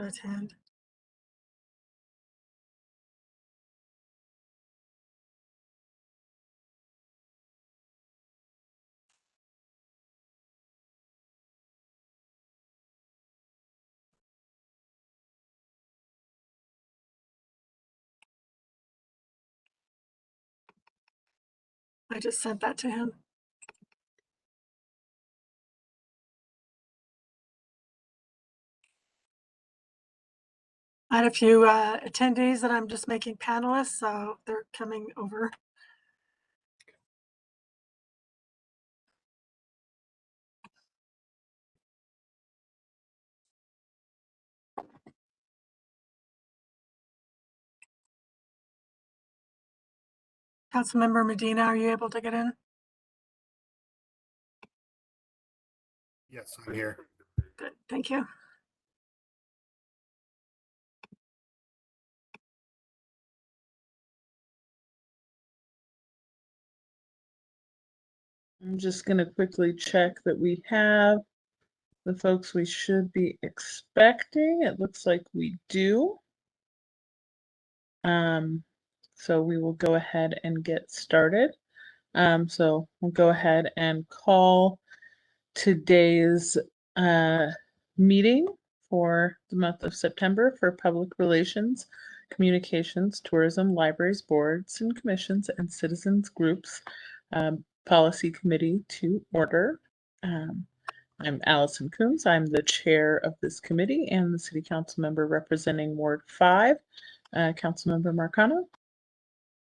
to attend. I just sent that to him. I had a few attendees that I'm just making panelists, so they're coming over. Councilmember Medina, are you able to get in? Yes, I'm here. Good, thank you. I'm just going to quickly check that we have the folks we should be expecting. It looks like we do. So we will go ahead and get started. So we'll go ahead and call today's meeting for the month of September for Public Relations, Communications, Tourism, Libraries, Boards and Commissions, and Citizens Groups Policy Committee to order. I'm Alison Coombs. I'm the chair of this committee and the city council member representing Ward 5, Councilmember Marcano.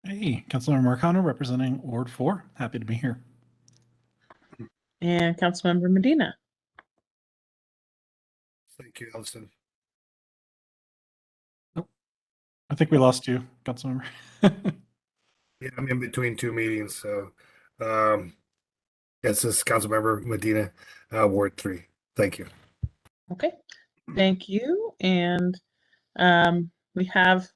Hey, Councilmember Marcano representing Ward 4. Happy to be here. And Councilmember Medina. Thank you, Alison. Nope. I think we lost you, Councilmember. Yeah, I'm in between two meetings, so yes, this is Councilmember Medina, Ward 3. Thank you. Okay, thank you. And we have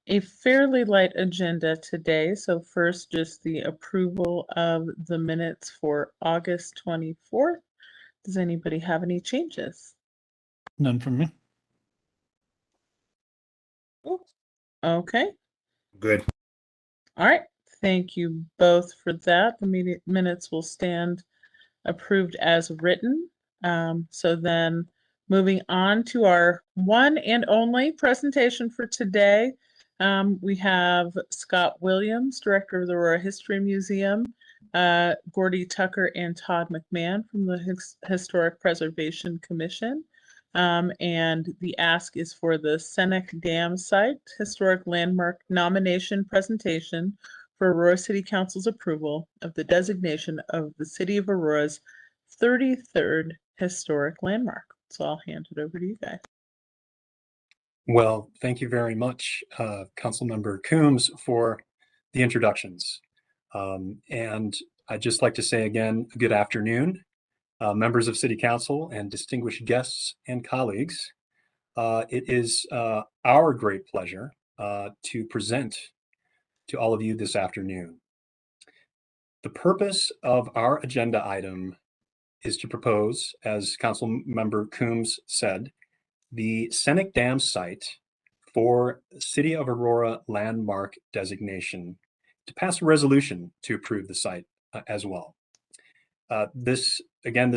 a fairly light agenda today. So first, just the approval of the minutes for August 24th. Does anybody have any changes? None from me. Okay. Good. All right. Thank you both for that. The minutes will stand approved as written. So then moving on to our one and only presentation for today, we have Scott Williams, Director of the Aurora History Museum, Gordy Tucker and Todd McMahon from the Historic Preservation Commission. And the ask is for the Sept Dam Site Historic Landmark Nomination Presentation for Aurora City Council's approval of the designation of the City of Aurora's 33rd historic landmark. So I'll hand it over to you guys. Well, thank you very much, Councilmember Coombs, for the introductions. And I'd just like to say again, good afternoon, members of City Council and distinguished guests and colleagues. It is our great pleasure to present to all of you this afternoon. The purpose of our agenda item is to propose, as Councilmember Coombs said, the Sept Dam site for City of Aurora landmark designation, to pass a resolution to approve the site as well. This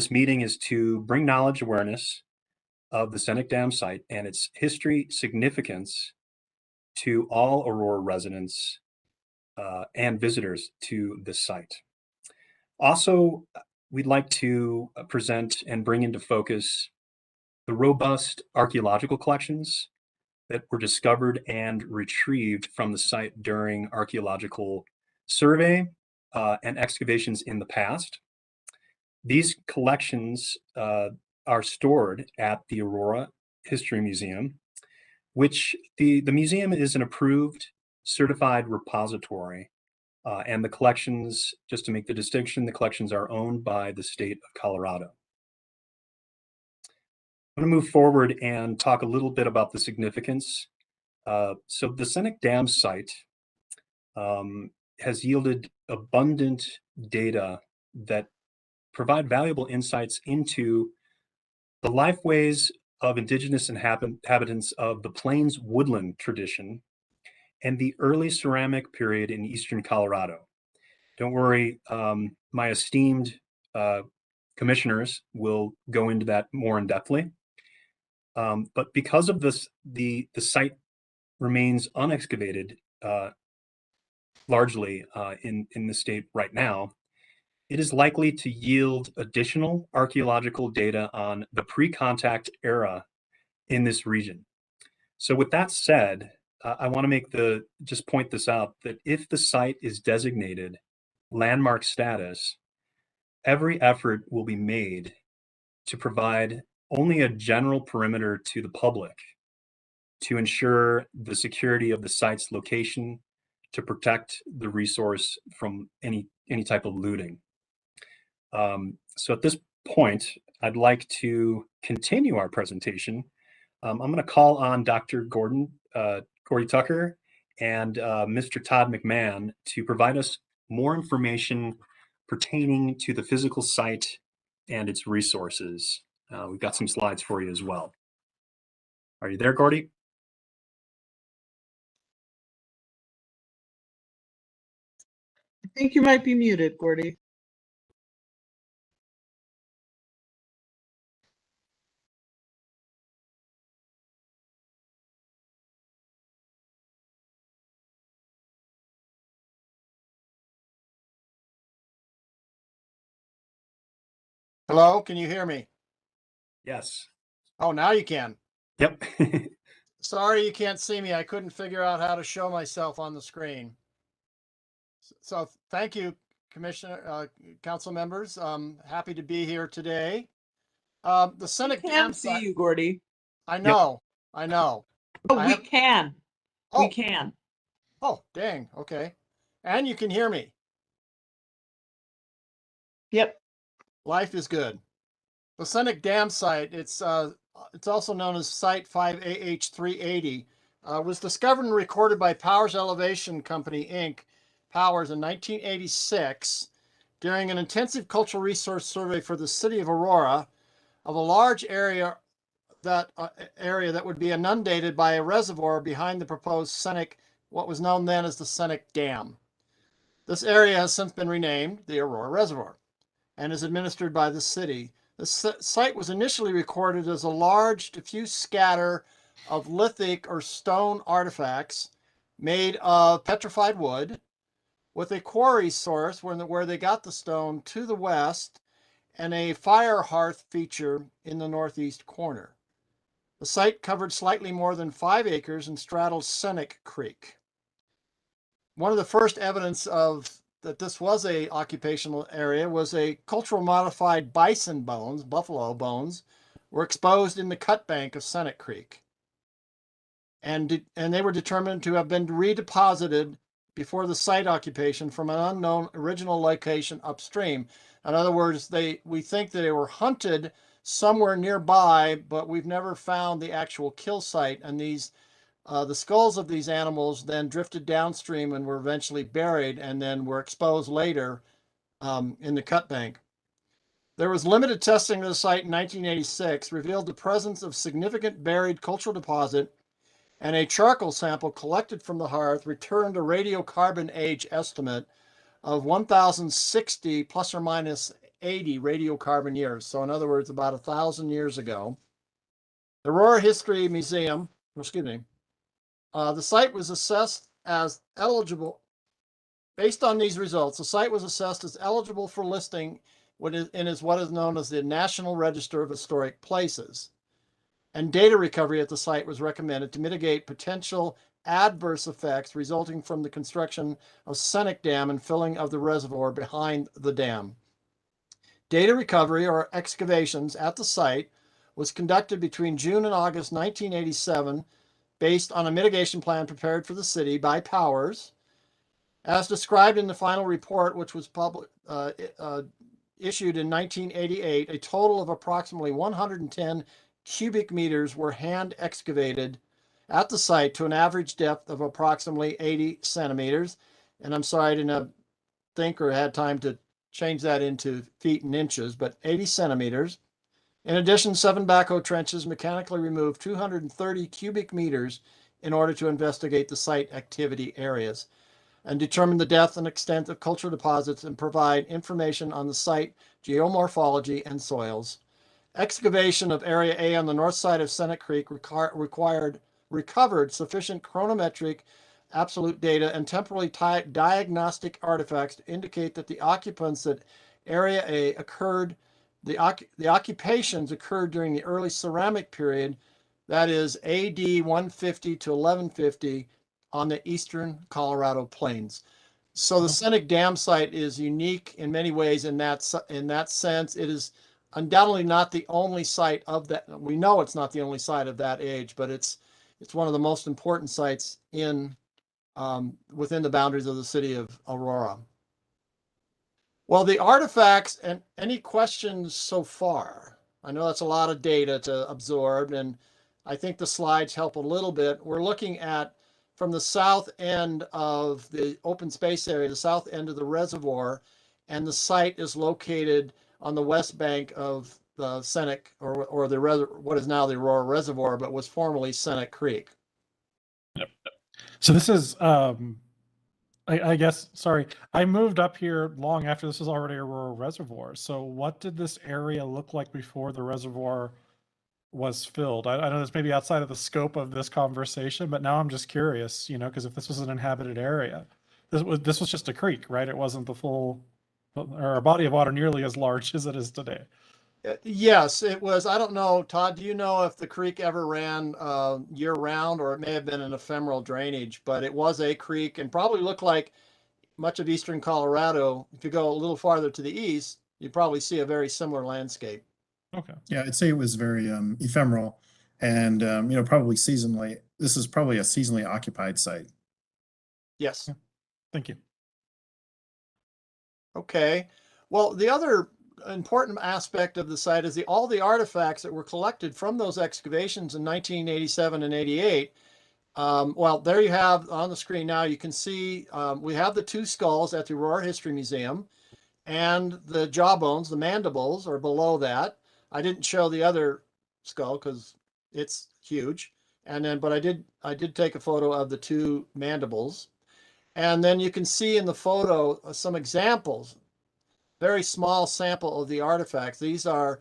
meeting is to bring knowledge awareness of the Sept Dam site and its history significance to all Aurora residents and visitors to the site. Also, we'd like to present and bring into focus the robust archaeological collections that were discovered and retrieved from the site during archaeological survey and excavations in the past. These collections are stored at the Aurora History Museum, which the museum is an approved certified repository. And the collections, just to make the distinction, the collections are owned by the state of Colorado. I'm going to move forward and talk a little bit about the significance. So the Sept Dam site has yielded abundant data that provide valuable insights into the lifeways of indigenous inhabitants of the Plains woodland tradition and the early ceramic period in eastern Colorado. Don't worry, my esteemed commissioners will go into that more in depthly. But because of this, the site remains unexcavated largely in the state right now. It is likely to yield additional archaeological data on the pre-contact era in this region. So with that said, I want to just point this out, that if the site is designated landmark status, every effort will be made to provide only a general perimeter to the public to ensure the security of the site's location, to protect the resource from any type of looting. So at this point, I'd like to continue our presentation. I'm going to call on Dr. Gordy Tucker and Mr. Todd McMahon to provide us more information pertaining to the physical site and its resources. We've got some slides for you as well. Are you there, Gordy? I think you might be muted, Gordy. Hello, can you hear me? Yes. Oh, now you can. Yep. Sorry you can't see me. I couldn't figure out how to show myself on the screen. So thank you, Commissioner, council members. Happy to be here today. The Seneca We Dam can see site. you, Gordy. I know. I know. Oh, I we have- can. We Oh, can. oh, dang. Okay. And you can hear me. Yep. Life is good. The Seneca Dam site, it's also known as Site 5AH380, was discovered and recorded by Powers Elevation Company, Inc., Powers, in 1986 during an intensive cultural resource survey for the city of Aurora of a large area that would be inundated by a reservoir behind the proposed Seneca, what was known then as the Seneca Dam. This area has since been renamed the Aurora Reservoir and is administered by the city. The site was initially recorded as a large diffuse scatter of lithic or stone artifacts made of petrified wood, with a quarry source where they got the stone to the west and a fire hearth feature in the northeast corner. The site covered slightly more than 5 acres and straddled Seneca Creek. One of the first evidence of that this was a occupational area was a cultural modified bison bones, buffalo bones, were exposed in the cut bank of Seneca Creek. And they were determined to have been redeposited before the site occupation from an unknown original location upstream. In other words, we think that they were hunted somewhere nearby, but we've never found the actual kill site. And the skulls of these animals then drifted downstream and were eventually buried and then were exposed later in the cut bank. There was limited testing of the site in 1986, revealed the presence of significant buried cultural deposit, and a charcoal sample collected from the hearth returned a radiocarbon age estimate of 1,060 plus or minus 80 radiocarbon years. So in other words, about 1,000 years ago. The Aurora History Museum, the site was assessed as eligible. Based on these results, the site was assessed as eligible for listing what is known as the National Register of Historic Places. And data recovery at the site was recommended to mitigate potential adverse effects resulting from the construction of Seneca Dam and filling of the reservoir behind the dam. Data recovery, or excavations, at the site was conducted between June and August 1987 based on a mitigation plan prepared for the city by Powers. As described in the final report, which was issued in 1988, a total of approximately 110 cubic meters were hand excavated at the site to an average depth of approximately 80 centimeters. And I'm sorry I didn't think or had time to change that into feet and inches, but 80 centimeters. In addition, 7 backhoe trenches mechanically removed 230 cubic meters in order to investigate the site activity areas and determine the depth and extent of cultural deposits and provide information on the site geomorphology and soils. Excavation of Area A on the north side of Senate Creek recovered sufficient chronometric absolute data and temporally diagnostic artifacts to indicate that the occupants at Area A occurred, the occupations occurred during the early ceramic period, that is AD 150 to 1150 on the eastern Colorado plains. So the Seneca Dam site is unique in many ways in that sense. It is undoubtedly not the only site of that. We know it's not the only site of that age, but it's one of the most important sites in within the boundaries of the city of Aurora. Well, the artifacts, and any questions so far? I know that's a lot of data to absorb, and I think the slides help a little bit. We're looking at from the south end of the open space area, the south end of the reservoir, and the site is located on the west bank of the Seneca, or the what is now the Aurora Reservoir, but was formerly Seneca Creek. So this is, I guess, sorry, I moved up here long after this was already Aurora Reservoir. So what did this area look like before the reservoir was filled? I know this may be outside of the scope of this conversation, but now I'm just curious, because if this was an inhabited area, this was just a creek, right? It wasn't the full, or a body of water nearly as large as it is today. Yes, it was. I don't know, Todd, do you know if the creek ever ran year round, or it may have been an ephemeral drainage, but it was a creek and probably looked like much of eastern Colorado. If you go a little farther to the east, you probably see a very similar landscape. Okay. Yeah, I'd say it was very ephemeral and, probably seasonally. This is probably a seasonally occupied site. Yes. Thank you. Okay. Well, the other important aspect of the site is all the artifacts that were collected from those excavations in 1987 and 88. Well, there you have on the screen now, you can see we have the 2 skulls at the Aurora History Museum, and the jawbones, the mandibles, are below that. I didn't show the other skull because it's huge. And then, but I did take a photo of the 2 mandibles. And then you can see in the photo some examples, very small sample of the artifacts. These are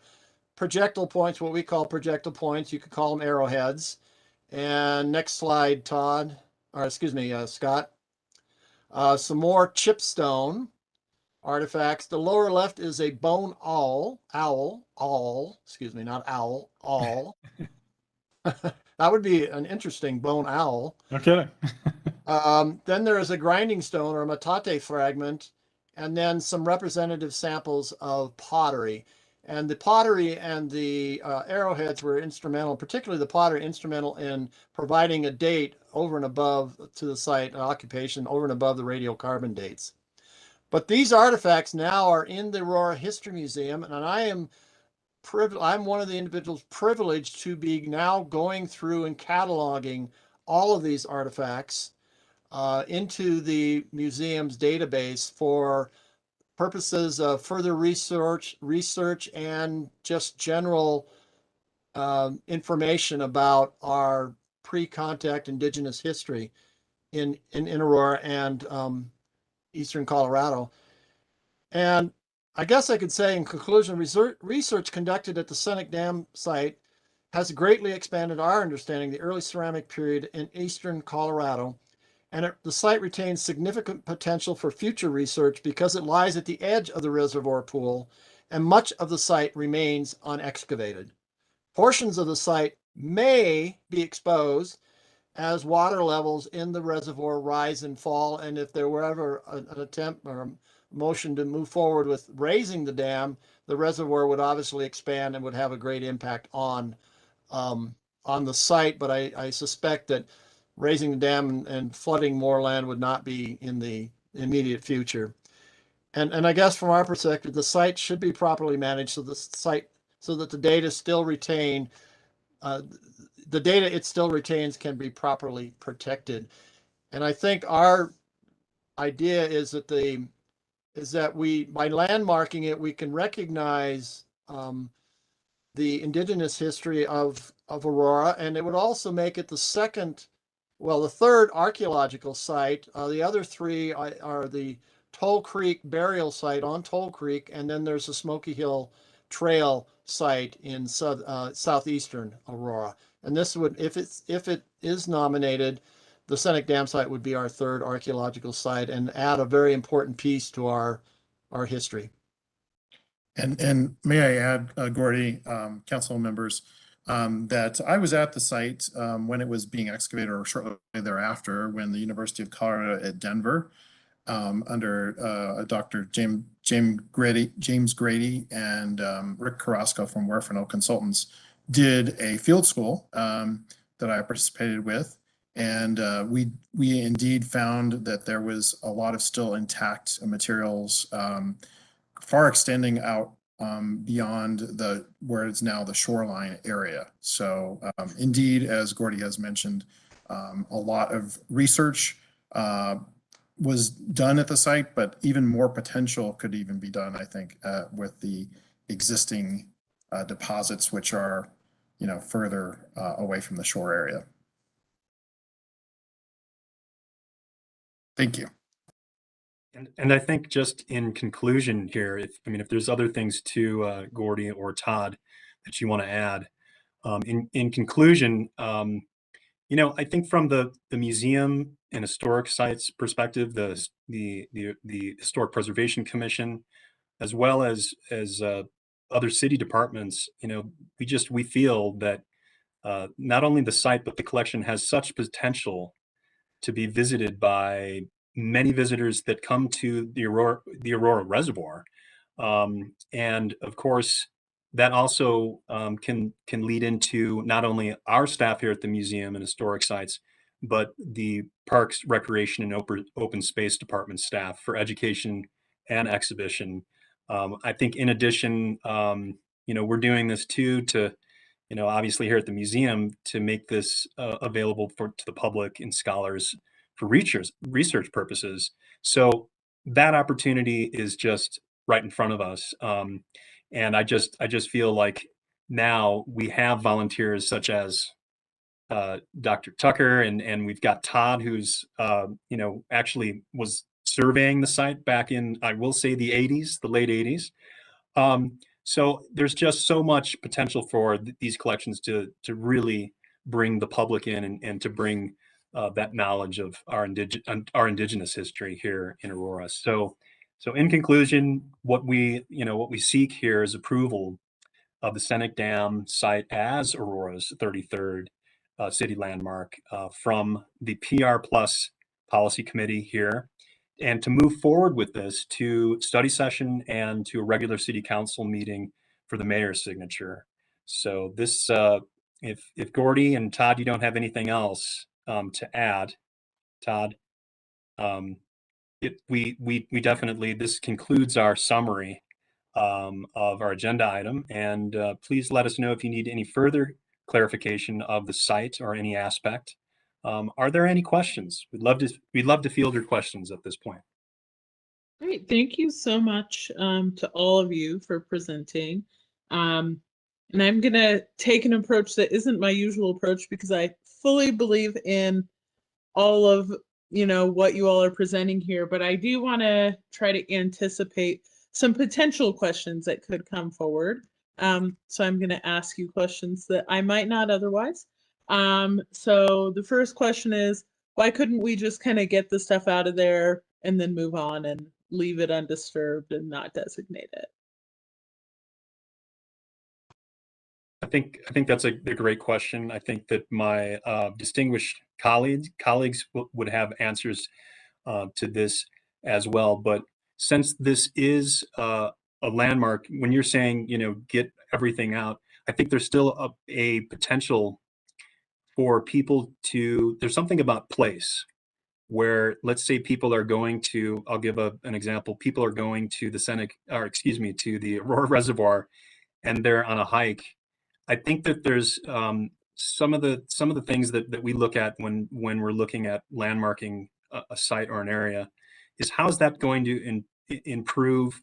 projectile points, what we call projectile points. You could call them arrowheads. And next slide, Todd, or excuse me, Scott. Some more chipstone artifacts. The lower left is a bone owl, excuse me, not owl, owl. That would be an interesting bone owl. No kidding. Then there is a grinding stone or a metate fragment, and then some representative samples of pottery. And the pottery and the arrowheads were instrumental, particularly the pottery, instrumental in providing a date over and above to the site, an occupation over and above the radiocarbon dates. But these artifacts now are in the Aurora History Museum, and I'm one of the individuals privileged to be now going through and cataloging all of these artifacts into the museum's database for purposes of further research and just general information about our pre-contact indigenous history in Aurora and eastern Colorado. And I guess I could say in conclusion, research conducted at the Seneca Dam site has greatly expanded our understanding of the early ceramic period in eastern Colorado, and the site retains significant potential for future research because it lies at the edge of the reservoir pool, and much of the site remains unexcavated. Portions of the site may be exposed as water levels in the reservoir rise and fall, and if there were ever an attempt or a motion to move forward with raising the dam, the reservoir would obviously expand and would have a great impact on the site. But I suspect that raising the dam and flooding more land would not be in the immediate future. And I guess from our perspective, the site should be properly managed so that the data still retained, the data it still retains can be properly protected. And I think our idea is that by landmarking it, we can recognize the indigenous history of Aurora, and it would also make it the third archaeological site. The other three are the Toll Creek burial site on Toll Creek, and then there's the Smoky Hill Trail site in southeastern Aurora. And this would, if it is nominated, the Seneca Dam site would be our third archaeological site and add a very important piece to our history. And may I add, Gordy, council members, that I was at the site when it was being excavated, or shortly thereafter, when the University of Colorado at Denver, under Dr. James Grady and Rick Carrasco from Werfenau Consultants did a field school that I participated with. And we indeed found that there was a lot of still intact materials, far extending out beyond where it's now the shoreline area. So indeed, as Gordy has mentioned, a lot of research was done at the site, but even more potential could even be done, I think, with the existing deposits, which are, further away from the shore area. Thank you. And I think just in conclusion here, if there's other things to Gordy or Todd that you want to add, in conclusion, I think from the museum and historic sites perspective, the Historic Preservation Commission, as well as other city departments, we feel that not only the site but the collection has such potential to be visited by many visitors that come to the Aurora Reservoir, and of course that also can lead into not only our staff here at the museum and historic sites, but the Parks, Recreation, and Open Space Department staff for education and exhibition. I think in addition, we're doing this too to, obviously here at the museum, to make this available to the public and scholars for research purposes. So that opportunity is just right in front of us. And I just feel like now we have volunteers such as Dr. Tucker, and we've got Todd, who's actually was surveying the site back in, I will say, the late 80s. So there's just so much potential for these collections to really bring the public in and to bring that knowledge of our indigenous history here in Aurora. So in conclusion, what we seek here is approval of the Seneca Dam site as Aurora's 33rd city landmark from the PR Plus Policy Committee here, and to move forward with this to study session and to a regular city council meeting for the mayor's signature. So this, if Gordy and Todd, you don't have anything else to add, Todd, we definitely, this concludes our summary of our agenda item, and please let us know if you need any further clarification of the site or any aspect. Are there any questions? We'd love to field your questions at this point. Great, thank you so much to all of you for presenting. And I'm gonna take an approach that isn't my usual approach, because I fully believe in all of what you all are presenting here, but I do want to try to anticipate some potential questions that could come forward. So I'm going to ask you questions that I might not otherwise. So the first question is, why couldn't we just kind of get the stuff out of there and then move on and leave it undisturbed and not designate it? I think that's a great question. I think that my distinguished colleagues would have answers to this as well. But since this is a landmark, when you're saying, get everything out, I think there's still a potential for people to, there's something about place where, let's say people are going to, I'll give an example, people are going to the to the Aurora Reservoir, and they're on a hike. I think that there's some of the things that we look at when we're looking at landmarking a site or an area is, how is that going to improve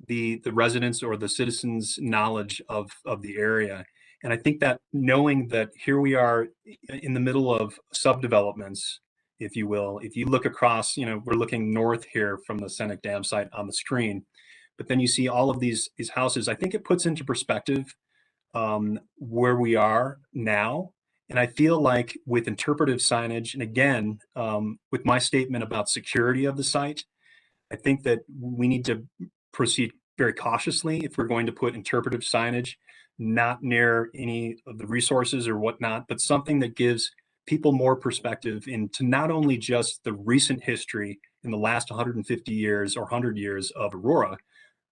the residents or the citizens' knowledge of the area. And I think that knowing that here we are in the middle of subdevelopments, if you will, if you look across, we're looking north here from the Seneca Dam site on the screen, but then you see all of these houses. I think it puts into perspective where we are now. And I feel like with interpretive signage, and again, with my statement about security of the site, I think that we need to proceed very cautiously if we're going to put interpretive signage not near any of the resources or whatnot, but something that gives people more perspective into not only just the recent history in the last 150 years or 100 years of Aurora,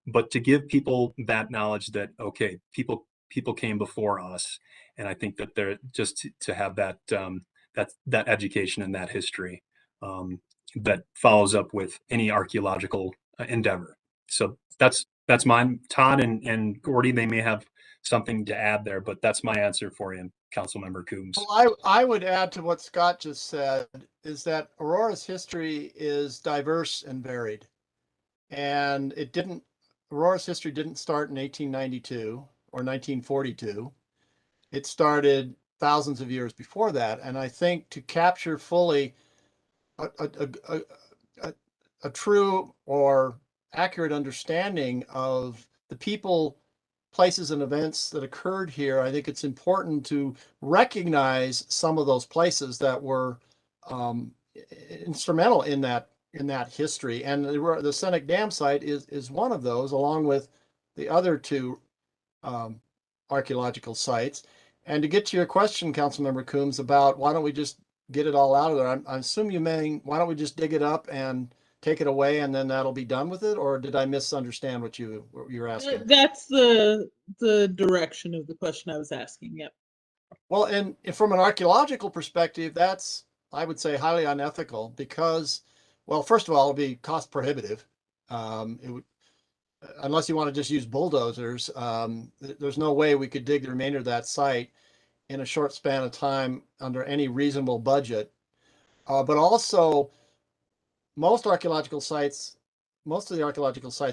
but to give people that knowledge that, okay, people came before us. And I think that they're just to have that that education and that history that follows up with any archaeological endeavor. So that's mine. Todd and Gordy, they may have something to add there, but that's my answer for you, Councilmember Coombs. Well, I would add to what Scott just said is that Aurora's history is diverse and varied. And Aurora's history didn't start in 1892 or 1942. It started thousands of years before that. And I think to capture fully a true or accurate understanding of the people, places, and events that occurred here, I think it's important to recognize some of those places that were instrumental in that history. And the Seneca Dam site is one of those, along with the other two archaeological sites. And to get to your question, Councilmember Coombs, about why don't we just get it all out of there, I assume you mean, why don't we just dig it up and take it away and then that'll be done with it? Or did I misunderstand what you were asking? That's the direction of the question I was asking. Yep. Well, and from an archaeological perspective, that's, I would say, highly unethical because, well, first of all, it'll be cost prohibitive. It would, unless you want to just use bulldozers, there's no way we could dig the remainder of that site in a short span of time under any reasonable budget. But also, most of the archaeological sites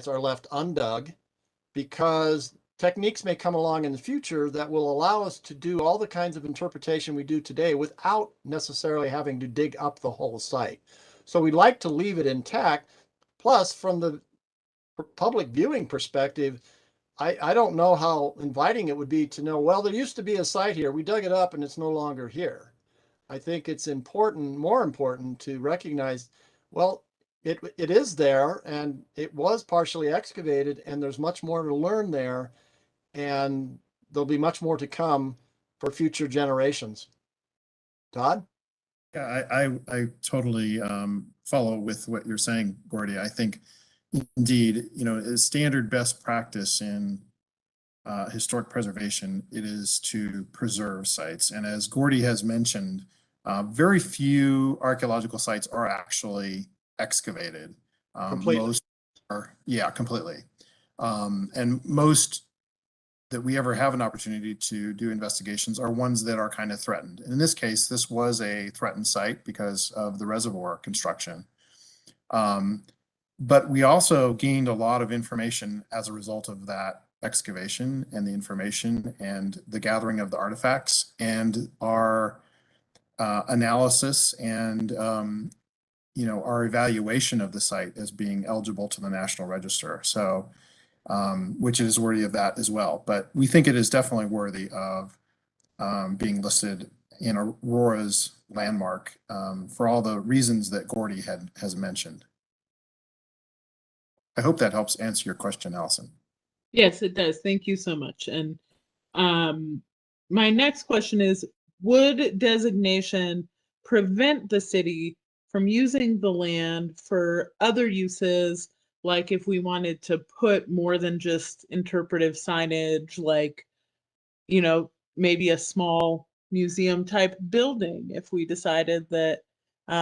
are left undug because techniques may come along in the future that will allow us to do all the kinds of interpretation we do today without necessarily having to dig up the whole site. So we'd like to leave it intact. Plus, from the public viewing perspective, I don't know how inviting it would be to know, well, there used to be a site here. We dug it up and it's no longer here. I think it's more important to recognize, well, it is there and it was partially excavated and there's much more to learn there. And there'll be much more to come for future generations. Todd? Yeah, I totally follow with what you're saying, Gordy. I think indeed, as standard best practice in historic preservation, it is to preserve sites. And as Gordy has mentioned, very few archaeological sites are actually excavated. Completely. Most are, yeah, completely. And most that we ever have an opportunity to do investigations are ones that are kind of threatened. And in this case, this was a threatened site because of the reservoir construction. But we also gained a lot of information as a result of that excavation and the information and the gathering of the artifacts and our analysis and our evaluation of the site as being eligible to the National Register. So, which is worthy of that as well. But we think it is definitely worthy of being listed in Aurora's landmark for all the reasons that Gordy has mentioned. I hope that helps answer your question, Alison. Yes, it does. Thank you so much. And my next question is, would designation prevent the city from using the land for other uses, like if we wanted to put more than just interpretive signage, like, maybe a small museum type building, if we decided that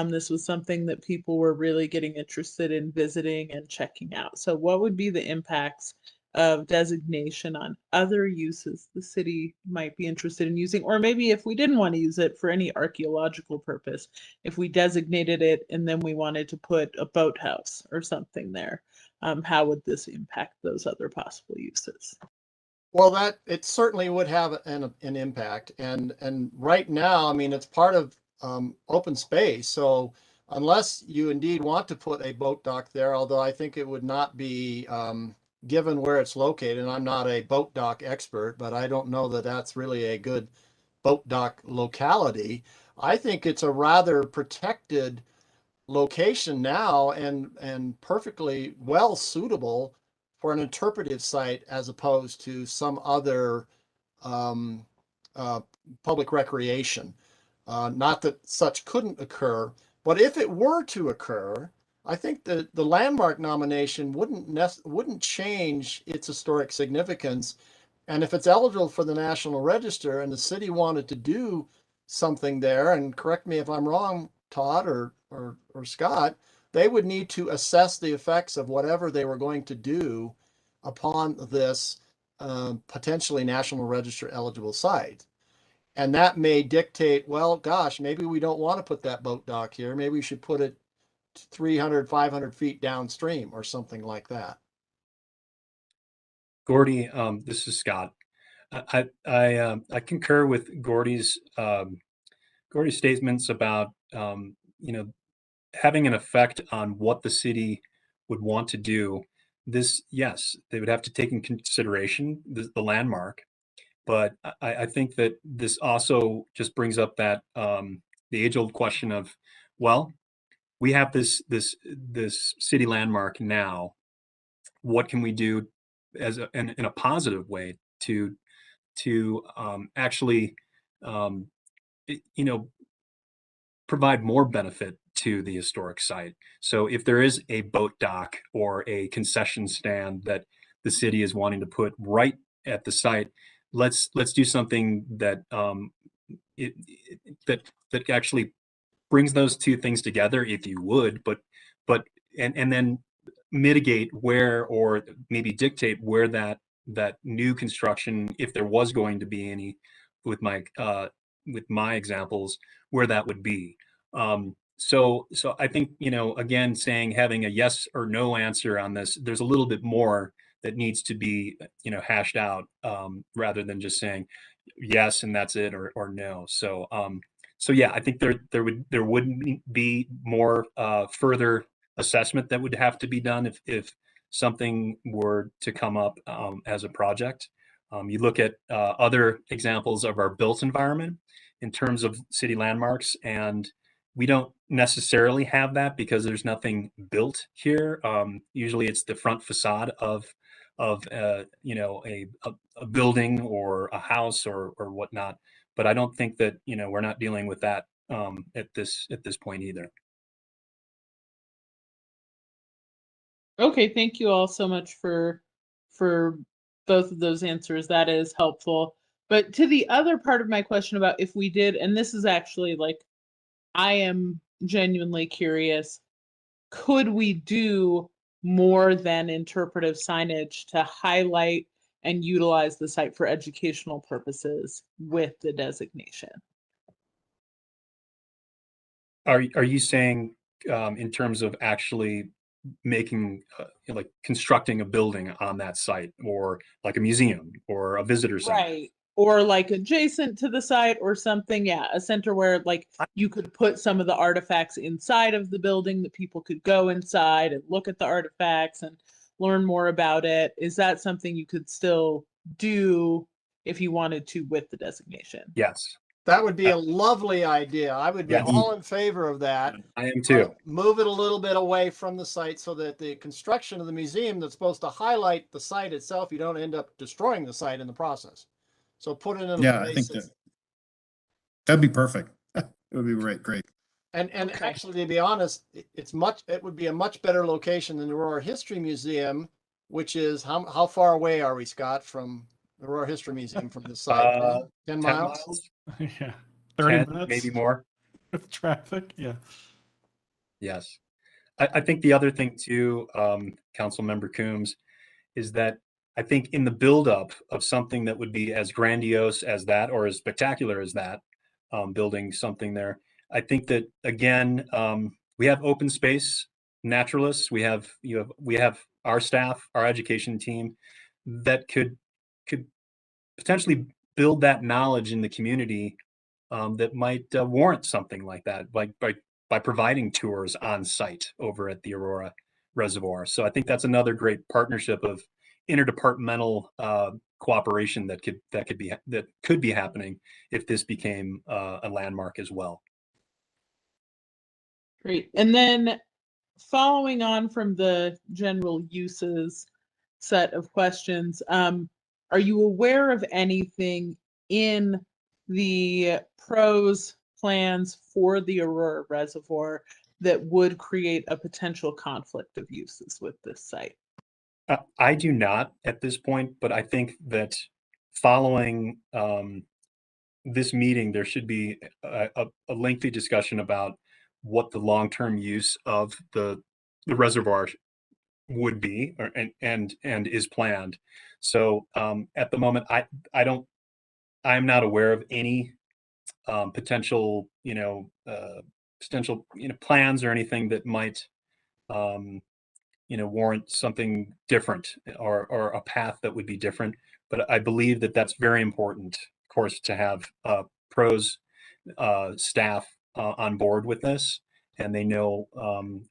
this was something that people were really getting interested in visiting and checking out? So what would be the impacts of designation on other uses the city might be interested in using, or maybe if we didn't want to use it for any archaeological purpose, if we designated it and then we wanted to put a boathouse or something there, how would this impact those other possible uses? Well, that it certainly would have an impact, and right now, I mean, it's part of open space. So unless you indeed want to put a boat dock there, although I think it would not be given where it's located. And I'm not a boat dock expert, but I don't know that that's really a good boat dock locality. I think it's a rather protected location now and perfectly well suitable for an interpretive site as opposed to some other public recreation. Not that such couldn't occur, but if it were to occur, I think the landmark nomination wouldn't change its historic significance. And if it's eligible for the National Register and the city wanted to do something there, and correct me if I'm wrong, Todd or Scott, they would need to assess the effects of whatever they were going to do upon this potentially National Register eligible site. And that may dictate, well, gosh, maybe we don't want to put that boat dock here. Maybe we should put it 300, 500 feet downstream or something like that. Gordy, this is Scott. I concur with Gordy's statements about having an effect on what the city would want to do. This, yes, they would have to take in consideration the landmark, but I think that this also just brings up that the age-old question of, well, we have this city landmark now. What can we do in a positive way to actually provide more benefit to the historic site? So if there is a boat dock or a concession stand that the city is wanting to put right at the site, let's do something that that actually brings those two things together, if you would, but and then mitigate where, or maybe dictate where that new construction, if there was going to be any, with my examples, where that would be. So I think, again, having a yes or no answer on this, there's a little bit more that needs to be, hashed out, rather than just saying yes and that's it, or no. So yeah, I think there would be more further assessment that would have to be done if something were to come up as a project. You look at other examples of our built environment in terms of city landmarks, and we don't necessarily have that because there's nothing built here. Usually it's the front facade of a building or a house or whatnot. But I don't think that, we're not dealing with that at this point either. Okay, thank you all so much for both of those answers. That is helpful. But to the other part of my question about if we did, and this is actually like, I am genuinely curious, could we do more than interpretive signage to highlight and utilize the site for educational purposes with the designation? Are you saying in terms of actually making like constructing a building on that site, or like a museum or a visitor center? Right. Or like adjacent to the site or something. Yeah, a center where like you could put some of the artifacts inside of the building that people could go inside and look at the artifacts and learn more about it. Is that something you could still do if you wanted to with the designation? Yes. That would be a lovely idea. I would be Yes. all in favor of that. I am too. Move it a little bit away from the site so that the construction of the museum that's supposed to highlight the site itself, you don't end up destroying the site in the process. So put it in a Yeah, I place think that'd be perfect. It would be great. And Okay. actually, to be honest, it would be a much better location than the Aurora History Museum, which is how far away are we, Scott, from the Aurora History Museum from the site? 10 miles? Yeah. 30 10, minutes maybe more. with traffic. Yeah. Yes. I think the other thing too, Council Member Coombs, is that I think in the buildup of something that would be as grandiose as that, or as spectacular as that, building something there, I think that again, we have open space naturalists. We have our staff, our education team that could potentially build that knowledge in the community, that might warrant something like that, like by providing tours on site over at the Aurora Reservoir. So I think that's another great partnership of interdepartmental cooperation that could be happening if this became a landmark as well. Great. And then following on from the general uses set of questions, are you aware of anything in the pros plans for the Aurora Reservoir that would create a potential conflict of uses with this site? I do not at this point, but I think that following this meeting, there should be a lengthy discussion about what the long-term use of the reservoir would be, and is planned. So at the moment, I'm not aware of any potential plans or anything that might warrant something different, or a path that would be different. But I believe that that's very important, of course, to have pros staff on board with this, and they know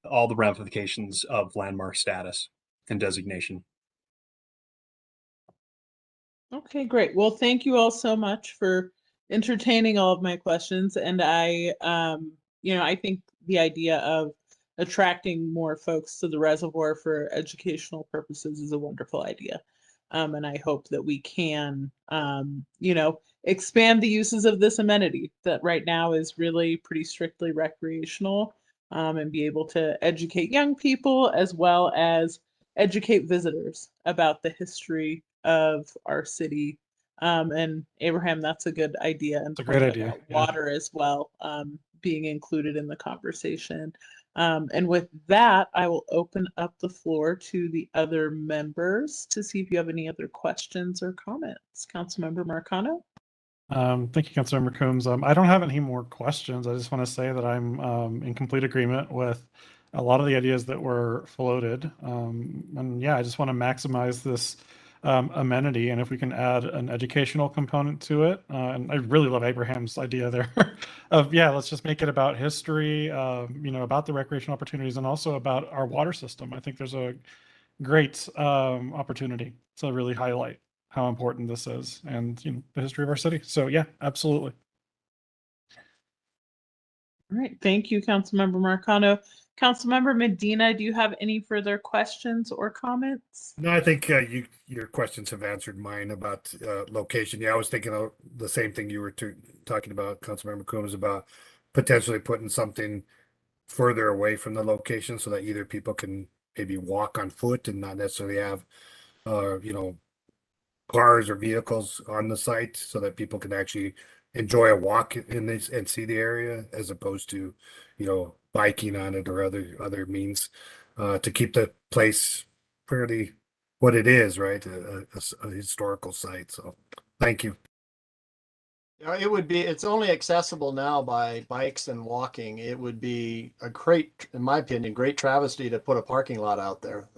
all the ramifications of landmark status and designation. Okay, great. Well, thank you all so much for entertaining all of my questions. And I think the idea of attracting more folks to the reservoir for educational purposes is a wonderful idea. And I hope that we can, expand the uses of this amenity that right now is really pretty strictly recreational, and be able to educate young people as well as educate visitors about the history of our city. And Abraham, that's a good idea. And It's a great point idea, about yeah. water as well, being included in the conversation. And with that, I will open up the floor to the other members to see if you have any other questions or comments. Councilmember Marcano? Thank you, Councilmember Coombs. I don't have any more questions. I just want to say that I'm in complete agreement with a lot of the ideas that were floated. And yeah, I just want to maximize this amenity, and if we can add an educational component to it, and I really love Abraham's idea there of, yeah, let's just make it about history, about the recreational opportunities, and also about our water system. I think there's a great opportunity to really highlight how important this is, and the history of our city. So yeah, absolutely. All right, thank you, Councilmember Marcano. Councilmember Medina, do you have any further questions or comments? No, I think your questions have answered mine about location. Yeah, I was thinking of the same thing you were talking about, Councilmember Coombs, about potentially putting something further away from the location so that either people can maybe walk on foot and not necessarily have cars or vehicles on the site, so that people can actually enjoy a walk in this and see the area, as opposed to biking on it or other means, to keep the place fairly what it is, right? A historical site. So thank you. It's only accessible now by bikes and walking. It would be a great, in my opinion, great travesty to put a parking lot out there.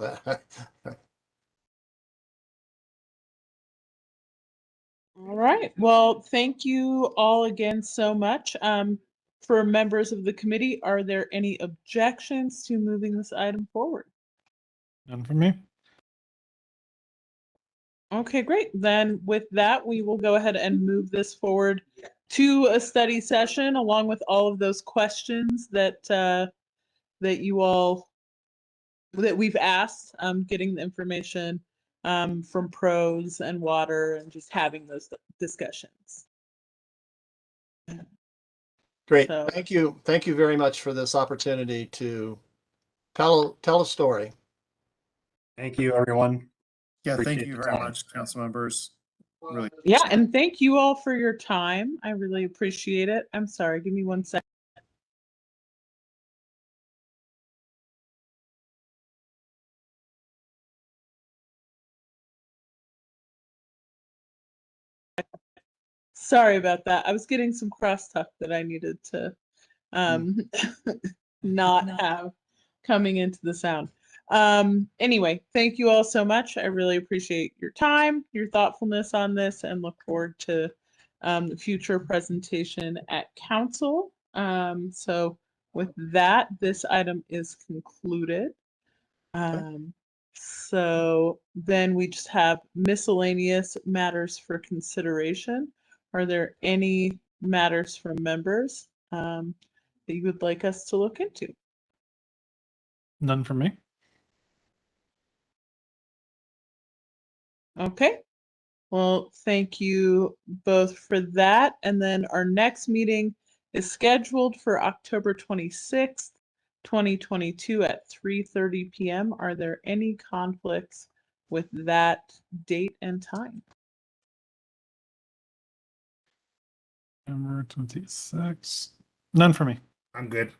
All right. Well, thank you all again so much. For members of the committee, are there any objections to moving this item forward? None from me. Okay, great. Then with that, we will go ahead and move this forward to a study session along with all of those questions that we've asked, getting the information from pros and water, and just having those discussions. Great. So- Thank you. Thank you very much for this opportunity to tell a story. Thank you, everyone. Yeah, thank Appreciate you the very time. much, council members. Really. Yeah, and thank you all for your time. I really appreciate it. I'm sorry, give me 1 second. Sorry about that. I was getting some crosstalk that I needed to not have coming into the sound. Anyway, thank you all so much. I really appreciate your time, your thoughtfulness on this, and look forward to the future presentation at council. So with that, this item is concluded. So then we just have miscellaneous matters for consideration. Are there any matters from members that you would like us to look into? None from me. Okay. Well, thank you both for that. And then our next meeting is scheduled for October 26th, 2022 at 3:30 p.m. Are there any conflicts with that date and time? November 26. None for me. I'm good.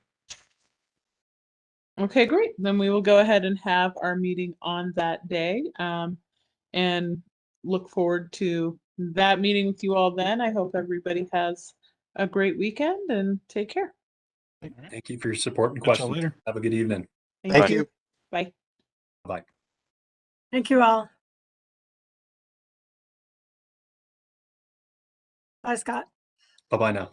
Okay, great. Then we will go ahead and have our meeting on that day, and look forward to that meeting with you all then. I hope everybody has a great weekend and take care. Thank you for your support and Catch y'all questions. later. Have a good evening. Thank you. Bye. Bye. Thank you all. Bye, Scott. Bye-bye now.